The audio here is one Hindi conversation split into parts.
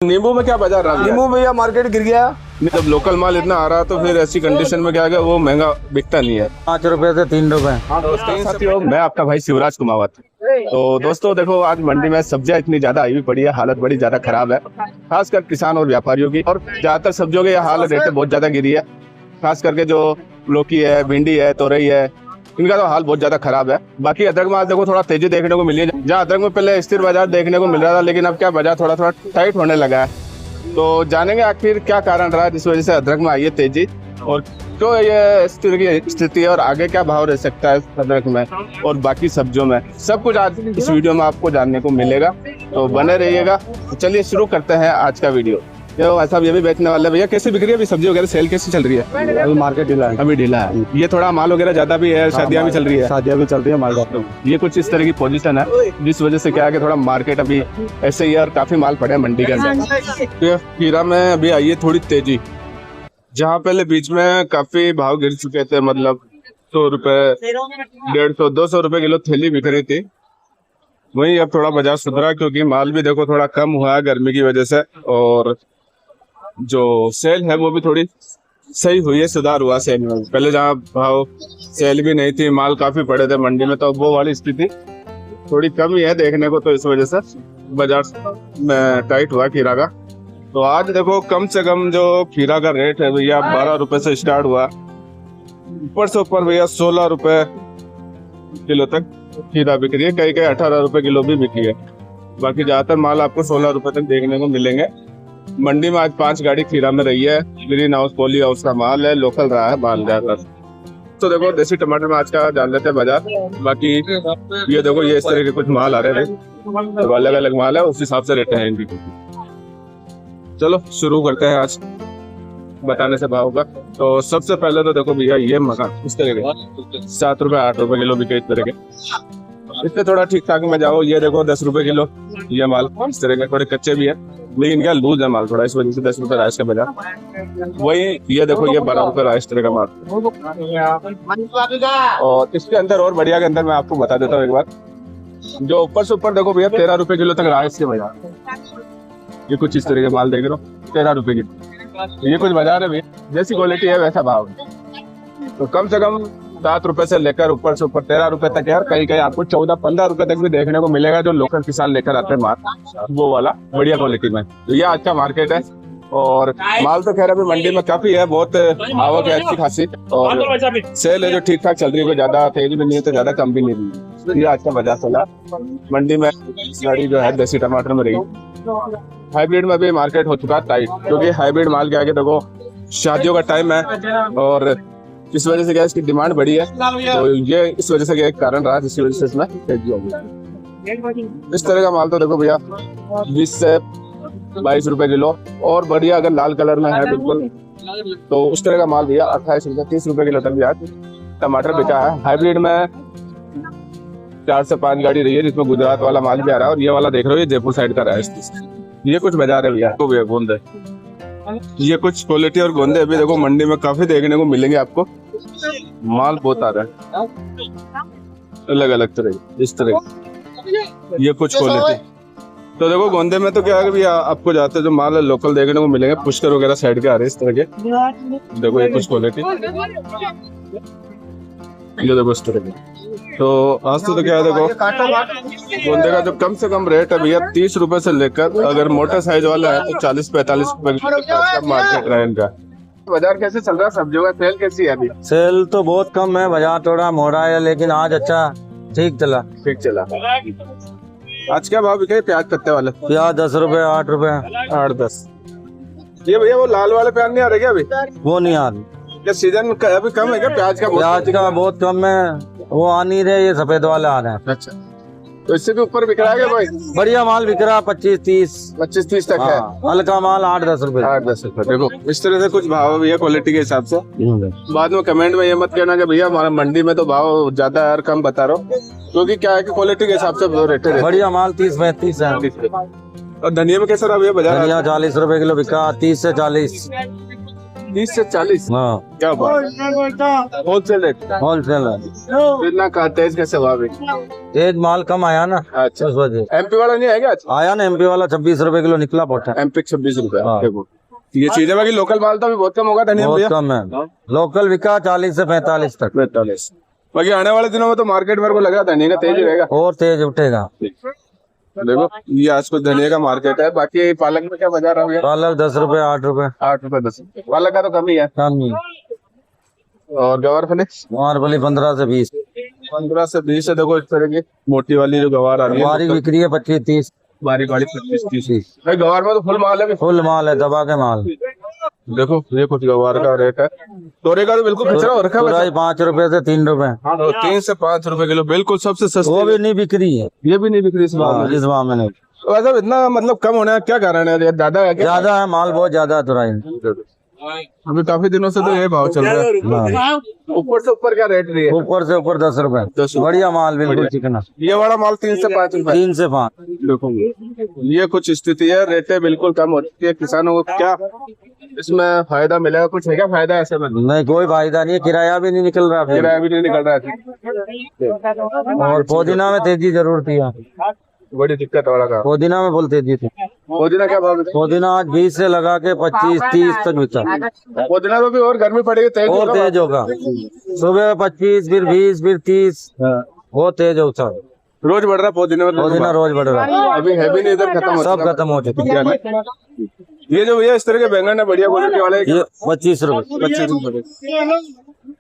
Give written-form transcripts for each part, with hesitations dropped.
नींबू में क्या बाजार रहा है? नींबू भैया मार्केट गिर गया। जब लोकल माल इतना आ रहा तो फिर ऐसी कंडीशन में क्या है वो महंगा बिकता नहीं है। 5 रुपए से 3 रुपए। साथियों, मैं आपका भाई शिवराज कुमावत। तो दोस्तों देखो, आज मंडी में सब्जियां इतनी ज्यादा आई हुई पड़ी है, हालत बड़ी ज्यादा खराब है, खासकर किसान और व्यापारियों की। और ज्यादातर सब्जियों की हाल रेट बहुत ज्यादा गिरी है, खास करके जो लौकी है, भिंडी है, तोरई है, इनका तो हाल बहुत ज्यादा खराब है। बाकी अदरक में आज देखो थोड़ा तेजी देखने को मिली है। जहाँ अदरक में पहले स्थिर बाजार देखने को मिल रहा था, लेकिन अब क्या बाजार थोड़ा थोड़ा टाइट होने लगा है। तो जानेंगे आखिर क्या कारण रहा है जिस वजह से अदरक में आई है तेजी, और क्यों ये इस तरह की स्थिति है, और आगे क्या भाव रह सकता है अदरक में और बाकी सब्जियों में। सब कुछ आज इस वीडियो में आपको जानने को मिलेगा, तो बने रहिएगा। तो चलिए शुरू करते हैं आज का वीडियो। ऐसा ये भी बेचने वाला है। भैया कैसे बिक रही है अभी सब्जी वगैरह, सेल कैसी चल रही है? अभी मार्केट ढीला है। अभी ढीला है। ये थोड़ा माल वगैरह ज्यादा भी है, शादियां भी चल रही है। शादियां भी चल रही है माल। ये कुछ इस तरह की पोजीशन है जिस वजह से क्या है कि थोड़ा मार्केट अभी ऐसे ही है और काफी माल पड़े हैं मंडी के अंदर। खीरा में अभी आई है थोड़ी तेजी, जहाँ पहले बीच में काफी भाव गिर चुके थे, मतलब 100 रुपए, 150, 200 रुपए किलो थैली बिक रही थी। वही अब थोड़ा बाजार सुधरा, क्योंकि माल भी देखो थोड़ा कम हुआ है गर्मी की वजह से, और जो सेल है वो भी थोड़ी सही हुई है, सुधार हुआ सेल में। पहले जहाँ भाव सेल भी नहीं थी, माल काफी पड़े थे मंडी में, तो वो वाली स्थिति थोड़ी कम ही है देखने को। तो इस वजह से बाजार में टाइट हुआ खीरा का। तो आज देखो कम से कम जो खीरा का रेट है भैया 12 रुपए से स्टार्ट हुआ, ऊपर से ऊपर भैया 16 रुपए किलो तक खीरा बिक रही है। कई कई 18 रुपए किलो भी बिकी है। बाकी ज्यादातर माल आपको 16 रुपए तक देखने को मिलेंगे। मंडी में आज 5 गाड़ी खीरा में रही है। ग्रीन हाउस, पॉली हाउस का माल है, लोकल रहा है माल ज्यादातर। तो देखो देसी टमाटर में आज का जान लेते हैं बाजार। बाकी ये देखो, ये इस तरह के कुछ माल आ रहे थे, तो अलग अलग माल है, उस हिसाब से रेट है इनकी। चलो शुरू करते हैं आज बताने से भाव का। तो सबसे पहले तो देखो भैया, ये मकान इस तरह के 7 रुपए 8 रुपए किलो बिके इस तरह के। इससे थोड़ा ठीक ठाक में जाओ, ये देखो 10 रुपए किलो ये माल इस तरह के, थोड़े कच्चे भी है लेकिन क्या लूज है माल थोड़ा, इस वजह से 10 रुपए राइस का बाजार। वही ये देखो, ये 12 रुपए राइस तरह का माल। और इसके अंदर और बढ़िया के अंदर मैं आपको बता देता हूँ एक बार, जो ऊपर से ऊपर देखो भैया 13 रुपए किलो तक राइस के बाजार। ये कुछ इस तरह के माल देख रहे हो, 13 रुपए किलो। ये कुछ बाजार है भैया, जैसी क्वालिटी है वैसा भाव है। तो कम से कम 7 रुपए से लेकर ऊपर से ऊपर 13 रुपए तक है। कहीं कहीं आपको 14-15 रुपए तक भी देखने को मिलेगा, जो लोकल किसान लेकर आते हैं माल, वो वाला बढ़िया क्वालिटी में। तो ये आज का मार्केट है। और माल तो खैर अभी मंडी में काफी है, बहुत आवक है अच्छी खासी, और सेल है जो ठीक ठाक चल रही है, कोई ज्यादा तेज भी नहीं है तो ज्यादा कम भी नहीं है। ये आज का बाजार चला मंडी में। गाड़ी जो है देसी टमाटर में रही। हाइब्रिड में भी मार्केट हो चुका है टाइट, क्योंकि हाइब्रिड माल के आगे देखो शादियों का टाइम है, और इस वजह से क्या इसकी डिमांड बढ़ी है। तो ये इस वजह से क्या एक कारण रहा जिसकी वजह से इसमें तेजी होगी। इस तरह का माल तो देखो भैया 20 से 22 रुपए किलो, और बढ़िया अगर लाल कलर में है बिल्कुल तो उस तरह का माल भैया 28 रुपए 30 रुपए किलो तक भी आज टमाटर बिका है। हाइब्रिड में 4 से 5 गाड़ी रही है, जिसमें गुजरात वाला माल भी आ रहा है, और ये वाला देख रहे हो ये जयपुर साइड का रहा है। ये कुछ बाजार है भैया, तो भैया गोंदे, ये कुछ क्वालिटी और गोंदे अभी देखो मंडी में काफी देखने को मिलेंगे आपको। माल बहुत आ रहा है अलग अलग तरह इस तरह। ये कुछ क्वालिटी तो देखो गोंदे में तो क्या है भैया, आपको जाते जो माल है लोकल देखने को मिलेंगे। पुष्कर वगैरह साइड के आ रहे हैं इस तरह के। देखो ये कुछ क्वालिटी, ये देखो इस तरह के। तो आज तो क्या है देखो, गोंदे का जो कम से कम रेट है भैया 30 रुपए से लेकर, अगर मोटा साइज वाला है तो 40-45 रुपए मार्केट रहा है इनका। बाजार कैसे चल रहा है सब्जियों का, सेल कैसी है अभी? सेल तो बहुत कम है, बाजार थोड़ा मोड़ा है, लेकिन आज अच्छा ठीक चला। ठीक चला। आज क्या भाव बिके प्याज पत्ते वाले? प्याज 10 रुपए 8 रुपए 8-10। ये भैया वो लाल वाले प्याज नहीं आ रहे क्या अभी? वो नहीं आ रही। क्या सीजन अभी कम है क्या प्याज का? प्याज का बहुत कम है, वो आ नहीं रहे, ये सफेद वाले आ रहे हैं। अच्छा, तो इससे भी ऊपर बिक रहा है भाई? बढ़िया माल बिक रहा है 25-30 तक है। हल्का माल 8-10 रुपए। 8-10 रुपए। देखो इस तरह से कुछ भाव है भैया क्वालिटी के हिसाब से। बाद में कमेंट में ये मत कहना कि भैया हमारा मंडी में तो भाव ज्यादा है और कम बता रहा हूँ, क्योंकि क्या है कि क्वालिटी के हिसाब से रेट है। बढ़िया माल 30-35 है। और धनिया में कैसा रहा भैया बाजार? धनिया 40 रुपए किलो बिका, 30 से 40। 30 से 40। हाँ क्या बात, होलसेल रेट। होलसेल है। इतना का तेज कैसे हुआ अभी? तेज माल कम आया ना, अच्छा, उस वजह एमपी वाला नहीं है क्या आज? आया ना। एमपी वाला 26 रुपए किलो निकला पोटा। एमपी 26 रुपए। हाँ। देखो ये चीजें, बाकी लोकल माल तो अभी बहुत कम होगा धनिया बहुत भैया। कम है। लोकल बिका 40 से 45 तक। 45। बाकी आने वाले दिनों में तो मार्केट मेरे को लगा धनिया का तेज ही रहेगा। और तेज उठेगा। देखो ये आज कुछ धनिया का मार्केट है। बाकी पालक में क्या बाजार है भैया? पालक 10 रुपए 8 रुपए 8 रुपए 10। पालक का तो कम ही है। कम ही। और गवार फली? गवार फली 15 से 20। 15 से 20 है। देखो इस तरह की मोटी वाली जो गवार आ रही है, बारीक बिक्री है 25-30। बारीक वाली 25-30। भाई गवार में तो फुल माल है। फुल माल है, दबा के माल। देखो ये कुछ गवार का रेट है। तोरे का तो बिल्कुल खचरा हो रखा है। तुरई 5 रुपए से 3 रुपए। 3 से 5 रुपए किलो, बिल्कुल सबसे सस्ती। वो भी नहीं बिक्री है, ये भी नहीं बिक्री इस बार में। इस बार में नहीं। वैसे इतना मतलब कम होने का क्या कारण है? ये ज्यादा है क्या? ज्यादा है, माल बहुत ज्यादा है तुरई में। अभी काफी दिनों से तो ये भाव चल रहा है। हाँ। ऊपर से ऊपर क्या रेट रही है? ऊपर से ऊपर 10 रुपए। 10 रुपए। बढ़िया माल, बिल्कुल चिकना। ये वाला माल 3 से 5 रुपए। 3 से 5। देखो ये कुछ स्थिति है, रेटें बिल्कुल कम होती है। किसानों को क्या इसमें फायदा मिलेगा? कुछ है क्या फायदा ऐसे में? नहीं, कोई फायदा नहीं है। किराया भी नहीं निकल रहा फिर। किराया भी नहीं निकल रहा है। और पुदीना में तेजी जरूर थी। बड़ी दिक्कत वाला काम। पुदीना में फुल तेजी थी। पुदीना क्या भाव है? पुदीना आज 20 से लगा के 25-30 तक बिका। पुदीना तो भी और गर्मी पड़ेगी तेज और होगा। तेज होगा। सुबह 25, फिर 20, फिर 30। बहुत तेज होता है। रोज बढ़ रहा है पुदीना में। पुदीना रोज बढ़ रहा है। अभी है भी नहीं, इधर खत्म हो सब चुका। खत्म हो चुका है। ये जो भैया इस तरह के बैंगन है बढ़िया क्वालिटी वाले, ये 25 रुपए। 25 रुपए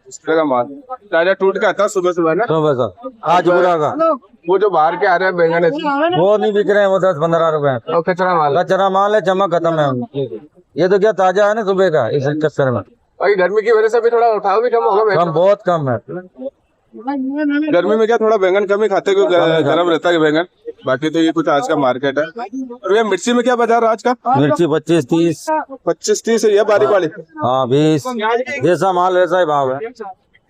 इस तरह का माल ताजा टूट के आता है सुबह सुबह ना। सुबह सर आज बुरा का वो जो बाहर के आ रहे हैं बैंगन है, वो नहीं बिक रहे हैं। वो 10-15 रुपए। और कचरा माल। कचरा माल है, चमक खत्म है। ये तो क्या ताजा है ना सुबह का, इस चक्कर में। और गर्मी की वजह से भी थोड़ा उठाव भी कम होगा बैंगन। कम, बहुत कम है। गर्मी में क्या थोड़ा बैंगन कम ही खाते, क्योंकि गर्म रहता है बैंगन। बाकी तो ये कुछ आज का मार्केट है। और ये मिर्ची में क्या बाजार है आज का? मिर्ची 25-30। 25-30 है। ये बारीक वाली हाँ 20। जैसा माल वैसा ही भाव है।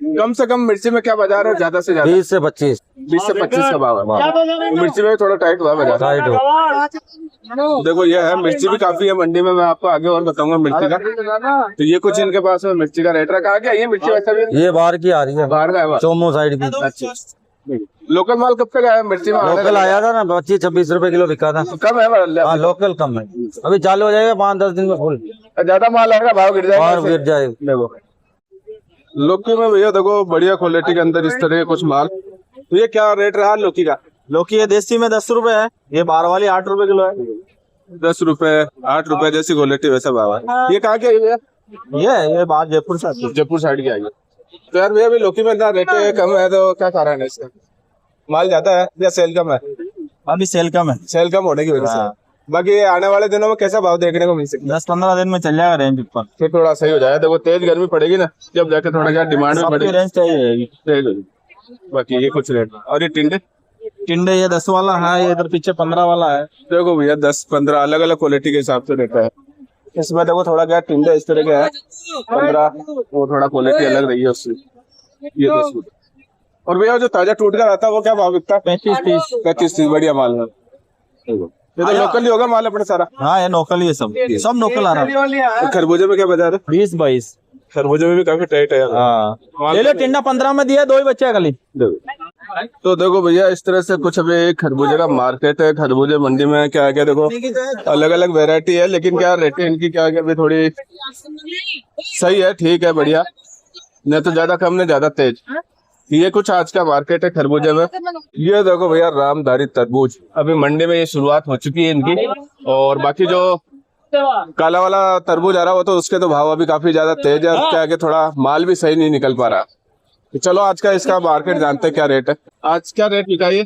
कम से कम मिर्ची में क्या बाजार है? ज्यादा से ज्यादा 20 से 25। 20 से 25 का भाव है। मिर्ची में थोड़ा टाइट हुआ बाजार। साइड हो। देखो ये है, मिर्ची भी काफी है मंडी में। मैं आपको आगे और बताऊंगा मिर्ची का। तो ये कुछ इनके पास में मिर्ची का रेट रखा है। ये मिर्ची वैसा भी ये बाहर की आ रही है, बाहर का है। चोमो साइड की। अच्छा, लोकल माल कब तक आया मिर्ची में? लोकल आया था ना, 25-26 रुपए किलो बिका था। कम है हाँ लोकल कम है। अभी चालू हो जाएगा 5-10 दिन में फुल। ज्यादा माल आएगा भाव गिर जाएगा। और गिर जाएगा। देखो लौकी में भैया देखो बढ़िया क्वालिटी के अंदर इस तरह के कुछ माल। तो ये क्या रेट रहा लौकी का? लौकी ये देसी में 10 रुपए है। ये बाहर वाली 8 रुपए किलो है। 10 रुपए 8 रुपए जैसी क्वालिटी वैसा भाव है। ये कहाँ के आई भैया? ये बाहर जयपुर से। जयपुर साइड की आई है। तो यार भैया अभी लौकी में इतना रेट कम है, तो क्या कारण है इसका? माल ज्यादा है या सेल कम है? अभी सेल कम है। सेल कम होने की वजह से। बाकी आने वाले दिनों में कैसा भाव देखने को मिल सकता है? 10-15 दिन में चल जाएगा रेंज ऊपर। फिर थोड़ा सही हो जाएगा। देखो तेज गर्मी पड़ेगी ना, जब जाके थोड़ा क्या डिमांड में बढ़ेगी। रेंज चाहिए। तेज हो जाएगी। बाकी ये कुछ रेट। और ये टिंडे? टिंडे ये 10 वाला है, ये इधर पीछे 15 वाला है। देखो भैया 10-15 अलग अलग क्वालिटी के हिसाब से रहता है। इसमें देखो थोड़ा क्या टिंडे इस तरह के है 15, वो थोड़ा क्वालिटी अलग रही है उससे। ये 10 रुपए। और भैया जो ताजा टूट कर आता है वो क्या भाव बिकता है? 35-30। 35-30 बढ़िया माल है। ये तो लोकल ही होगा माल अपने सारा। हाँ ये लोकल ही है, सब लोकल आ रहा है। तो खरबूजे में क्या बाजार है? 20-22। खरबूजे में भी काफी टाइट है। हाँ ले लो, टिंडा 15 में दिया, 2 ही बच्चे खाली। तो देखो भैया इस तरह से कुछ अभी खरबूजे का मार्केट है। खरबूजे मंडी में क्या क्या देखो अलग अलग वैरायटी है, लेकिन क्या रेट है इनकी क्या क्या भी थोड़ी सही है, ठीक है, बढ़िया। न तो ज्यादा कम न ज्यादा तेज। ये कुछ आज का मार्केट है खरबूजे में। ये देखो भैया रामधारी तरबूज, अभी मंडी में ये शुरुआत हो चुकी है इनकी। और बाकी जो काला वाला तरबूज आ रहा हो तो उसके तो भाव अभी काफी ज्यादा तेज है। उसके आगे थोड़ा माल भी सही नहीं निकल पा रहा। तो चलो आज का इसका मार्केट जानते हैं क्या रेट है। आज क्या रेट बिका ये?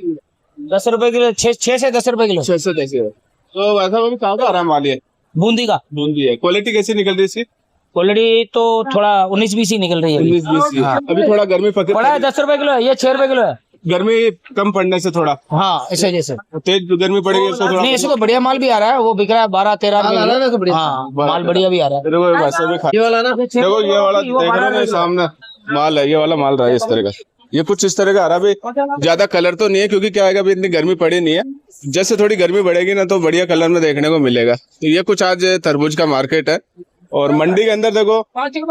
10 रुपए किलो। 6 से 10 रुपए किलो। 6 से 10 है। तो वैसा वो भी कहाँ का आ रहा है माल? ये बूंदी का। बूंदी है। क्वालिटी कैसी निकल रही है इसकी? क्वालिटी तो थोड़ा 19-20 ही निकल रही है अभी। 19-20 हाँ। अभी थोड़ा गर्मी पकड़ पड़ा है 10 रुपए किलो है, ये 6 रुपए किलो है। गर्मी कम पड़ने से थोड़ा हाँ इस वजह से। तेज गर्मी पड़ेगी इससे थोड़ा। नहीं ऐसे तो बढ़िया माल भी आ रहा है, वो बिक रहा है 12-13 रुपए। हाँ माल बढ़िया भी आ रहा है। देखो वैसे भी ये वाला ना, देखो ये वाला देख रहे हो ना सामने माल है, ये वाला माल रहा है इस तरह का। ये कुछ इस तरह का आ रहा है। अभी ज्यादा कलर तो नहीं है क्योंकि क्या है अभी इतनी गर्मी पड़ी नहीं है। जैसे थोड़ी गर्मी बढ़ेगी ना तो बढ़िया कलर में देखने को मिलेगा। तो ये कुछ आज तरबूज का मार्केट है। और मंडी के अंदर देखो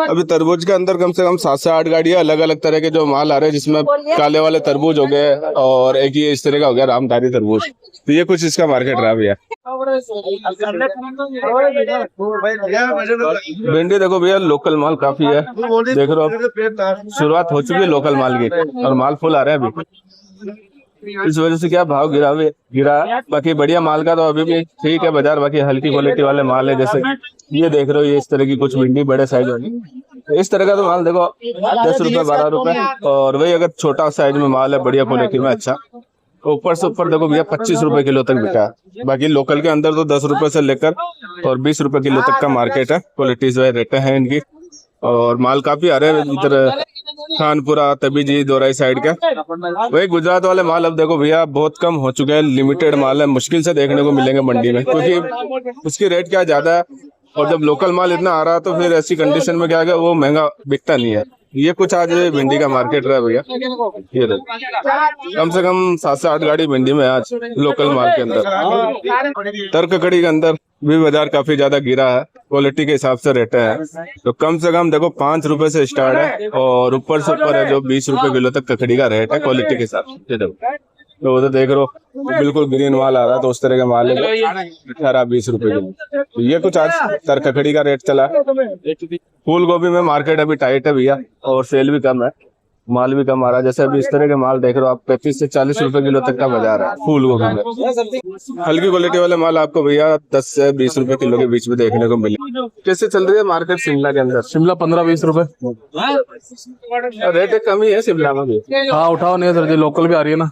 अभी तरबूज के अंदर कम से कम 7 से 8 गाड़ियां अलग अलग तरह के जो माल आ रहे हैं, जिसमें काले वाले तरबूज हो गए और एक ये इस तरह का हो गया रामधारी तरबूज। तो ये कुछ इसका मार्केट रहा भैया। भिंडी देखो भैया लोकल माल काफी है, देख रहे हो शुरुआत हो चुकी है लोकल माल की और माल फुल आ रहे हैं अभी, इस वजह से क्या भाव गिरा। बाकी बढ़िया माल का तो अभी भी ठीक है बाजार। बाकी हल्की क्वालिटी वाले माल है, जैसे ये देख रहे हो ये इस तरह की कुछ भिंडी बड़े साइज वाली, इस तरह का तो माल देखो 10 रुपए 12 रुपए। और वही अगर छोटा साइज में माल है बढ़िया क्वालिटी में अच्छा, ऊपर से ऊपर देखो भैया 25 रुपए किलो तक बिका है। बाकी लोकल के अंदर तो 10 रुपए से लेकर और 20 रुपए किलो तक का मार्केट है। क्वालिटीज वाइज रेटें हैं इनकी और माल काफी आ रहे हैं इधर खानपुरा तभी जी दोराई साइड का। वही गुजरात वाले माल अब देखो भैया बहुत कम हो चुके हैं, लिमिटेड माल है, मुश्किल से देखने को मिलेंगे मंडी में, क्योंकि उसकी रेट क्या ज्यादा है और जब लोकल माल इतना आ रहा है तो फिर ऐसी कंडीशन में क्या है वो महंगा बिकता नहीं है। ये कुछ आज भिंडी का मार्केट रहा है भैया। ये कम से कम 7 से 8 गाड़ी भिंडी में आज लोकल माल के अंदर। तरककड़ी के अंदर भी बाजार काफी ज्यादा गिरा है, क्वालिटी के हिसाब से रेट है। तो कम से कम देखो 5 रुपए से स्टार्ट है और ऊपर से ऊपर है जो 20 रुपए किलो तक ककड़ी का रेट है क्वालिटी के हिसाब से। तो उधर देख रो बिल्कुल ग्रीन माल आ रहा है, तो उस तरह का माल है 18-20 रुपए किलो। तो ये कुछ आज तरककड़ी का रेट चला। फूल गोभी में मार्केट अभी टाइट है भैया और सेल भी कम है, माल भी कम आ रहा है। जैसे अभी इस तरह के माल देख रहे हो आप 35 से 40 रुपए किलो तक का बाजार है फूल गोभी में। हल्की क्वालिटी वाले माल आपको भैया 10 से 20 रुपए किलो के बीच में देखने को मिले। कैसे चल रही है मार्केट शिमला के अंदर? शिमला 15-20 रुपए रेट कम ही है शिमला में भी। हाँ उठाओ नहीं है सर जी, लोकल भी आ रही है ना।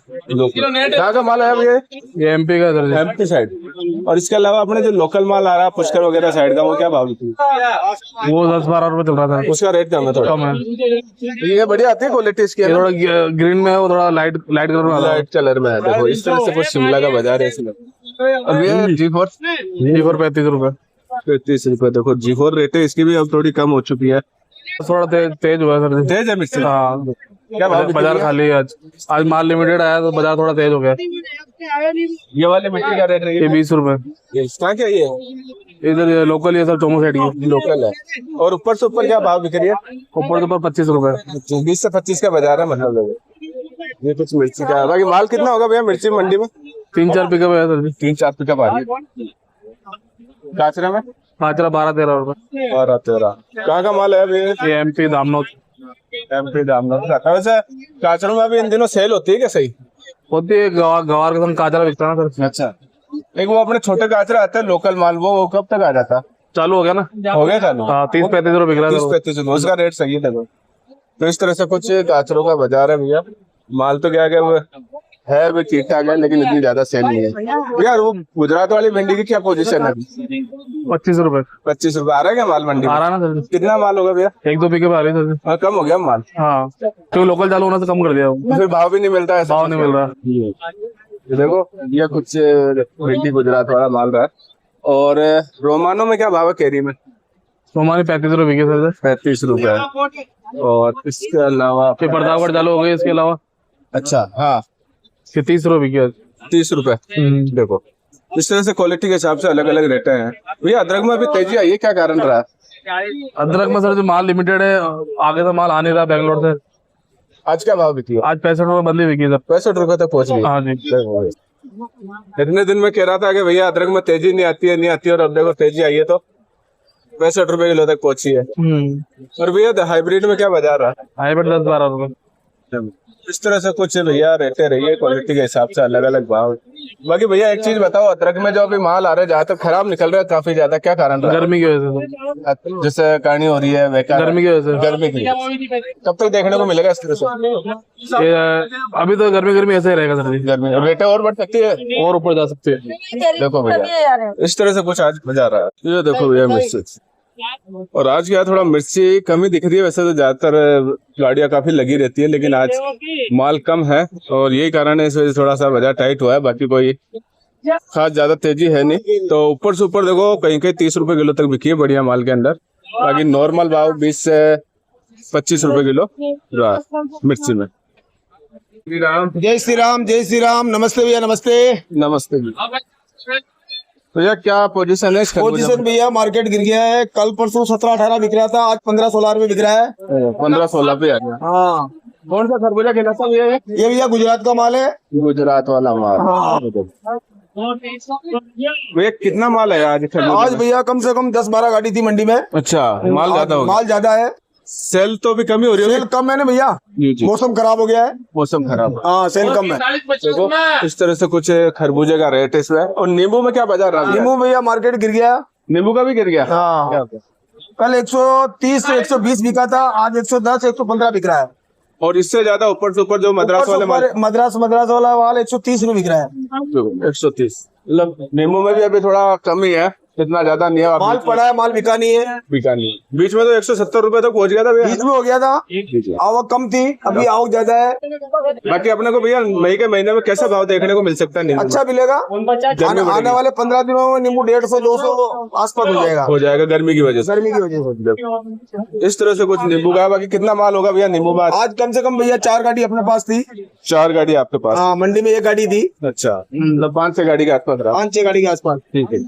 कहाँ का माल है भैया? ये एमपी का सर जी। MP side. और इसके अलावा अपने जो लोकल माल आ रहा है पुष्कर वगैरह साइड का, वो क्या भाव बिकी? वो 10-12 रुपए चल रहा था। उसका रेट कम है, थोड़ा कम है। ये बढ़िया आती है क्वालिटी इसकी, थोड़ा ग्रीन में है, वो थोड़ा लाइट कलर में। लाइट कलर में है। देखो इस तरह से कुछ शिमला का बाजार है इसमें। अब ये G4 35 रुपए। 35 रुपए। देखो G4 रेट है इसकी भी अब थोड़ी कम हो चुकी है, थोड़ा तेज हुआ है सर जी। तेज है मिर्ची। हाँ क्या भाव बाजार खाली है आज माल लिमिटेड आया तो बाजार थोड़ा तेज हो गया। ये वाले मिर्ची का रेट ये 20 रुपए। कहाँ क्या ये इधर लोकल है सर, चोमो साइड की लोकल है। और ऊपर से ऊपर क्या भाव बिक रही है? ऊपर से ऊपर 25 रुपए। 20 से 25 का बाजार है मतलब। ये कुछ मिर्ची का है। बाकी माल कितना होगा भैया मिर्ची मंडी में? 3-4 पिकअप है सर जी। 3-4 पिकअप आ रही है। काचरा में? काचरा 12-13 रुपए। 12-13। कहाँ का माल है अभी? ये एमपी दामनोद। एमपी दामनोद का। वैसे काचरों में अभी इन दिनों सेल होती है क्या? सही होती है, गवार का काचरा बिकता है ना सर। अच्छा, एक वो अपने छोटे काचरा आते हैं लोकल माल, वो कब तक आ जाता? चालू हो गया ना। हो गया चालू। हाँ 30-35 रुपए बिक रहा है। 30-35 उसका रेट सही है। देखो तो इस तरह से कुछ काचरों का बाजार है भैया। माल तो क्या वो है भी ठीक ठाक है, लेकिन इतनी ज्यादा सेल नहीं है यार। वो गुजरात वाली भिंडी की क्या पोजीशन है? 25 रुपए। 25 रुपए आ रहा है क्या माल मंडी में? आ रहा ना सर। कितना माल होगा भैया? 1-2 पिकअप आ रही है सर। कम हो गया माल। हाँ क्योंकि लोकल चालू होना से कम कर दिया। फिर भाव भी नहीं मिलता है। भाव नहीं मिल रहा। ये देखो ये कुछ भिंडी गुजरात वाला माल रहा है। और रोमानो में क्या भाव है कैरी में? रोमानी 35 रुपए बिके सर। 35 रुपए। और इसके अलावा प्रतापगढ़ चालू हो गई। इसके अलावा अच्छा हाँ 30 रुपए बिके। 30 रुपए। देखो इस तरह से क्वालिटी के हिसाब से अलग अलग रेटे हैं भैया। अदरक में अभी तेजी आई है, क्या कारण रहा है? अदरक में सर जो माल लिमिटेड है, आगे से माल आ नहीं रहा बेंगलोर से। आज क्या भाव बिकी? आज 65 रुपए बंदी बिकी सर। 65 रुपए तक पहुंच गई। हाँ जी। इतने दिन में कह रहा था कि भैया अदरक में तेजी नहीं आती है, और अब देखो तेजी आई है तो 65 रुपए किलो तक पहुंची है। और भैया हाइब्रिड में क्या बाजार रहा? हाइब्रिड 10-12 रुपए। इस तरह से कुछ भैया रहते रहिए, क्वालिटी के हिसाब से अलग अलग भाव। बाकी भैया एक चीज बताओ, अदरक में जो अभी माल आ रहा है ज्यादातर खराब निकल रहा है काफी ज्यादा, क्या कारण रहा है? गर्मी की वजह से। जैसे करनी हो रही है गर्मी की वजह से। गर्मी की कब तक देखने को मिलेगा इस तरह से? अभी तो गर्मी ऐसे ही रहेगा सर जी। गर्मी और रेटें और बढ़ सकती है और ऊपर जा सकते हैं। देखो भैया इस तरह से कुछ आज मजा आ रहा है। ये देखो भैया मिर्ची। और आज क्या थोड़ा मिर्ची कम ही दिख रही है, वैसे तो ज्यादातर गाड़ियां काफी लगी रहती है, लेकिन आज माल कम है और यही कारण है इस वजह से थोड़ा सा बाजार टाइट हुआ है। बाकी कोई खास ज्यादा तेजी है नहीं। तो ऊपर से ऊपर देखो कहीं कहीं 30 रुपए किलो तक बिकी है बढ़िया माल के अंदर। बाकी नॉर्मल भाव 20 से 25 रुपए किलो मिर्ची में। जय श्री राम, जय श्री राम। नमस्ते भैया, नमस्ते। नमस्ते जी। भैया क्या पोजीशन है? पोजीशन भैया मार्केट गिर गया है। कल परसों 17-18 बिक रहा था, आज 15-16 रुपए बिक रहा है। 15-16 पे आ गया। हाँ, कौन सा खरबूजा कहना था भैया? ये भैया गुजरात का माल है। गुजरात वाला माल। हाँ। भैया कितना माल है आज? आज भैया कम से कम 10-12 गाड़ी थी मंडी में। अच्छा, माल ज्यादा हो गया। माल ज्यादा है, सेल तो भी कमी हो रही सेल है। कम है ना भैया, मौसम खराब हो गया है। मौसम खराब है। हाँ, सेल कम है। देखो इस तरह से कुछ खरबूजे का रेट है इसमें। और नींबू में क्या बाजार रहा? नींबू भैया मार्केट गिर गया। नींबू का भी गिर गया। हाँ, कल 130 से 120 बिका था, आज 110 115 बिक रहा है। और इससे ज्यादा ऊपर से ऊपर जो मद्रास वाले माल, मद्रास वाला माल 130 रुपए बिक रहा है। 130। मतलब नींबू में भी अभी थोड़ा कमी है, इतना ज्यादा नहीं है। माल पड़ा है, माल बिका नहीं है। बिका नहीं। बीच में तो 170 रुपए तक पहुंच गया था भैया। बीच में हो गया था, आवक कम थी, अभी आवक ज्यादा है। बाकी अपने को भैया मई के महीने में कैसा भाव देखने को मिल सकता है? नींबू अच्छा मिलेगा। आने वाले 15 दिनों में नींबू 150-200 आसपास हो जाएगा। हो जाएगा गर्मी की वजह से। गर्मी की वजह से इस तरह से कुछ नींबू का। बाकी कितना माल होगा भैया नींबू में? आज कम से कम भैया 4 गाड़ी अपने पास थी। 4 गाड़ी आपके पास? हाँ, मंडी में 1 गाड़ी थी। अच्छा, मतलब 5-6 गाड़ी के आसपास रहा। 5-6 गाड़ी के आसपास। ठीक है।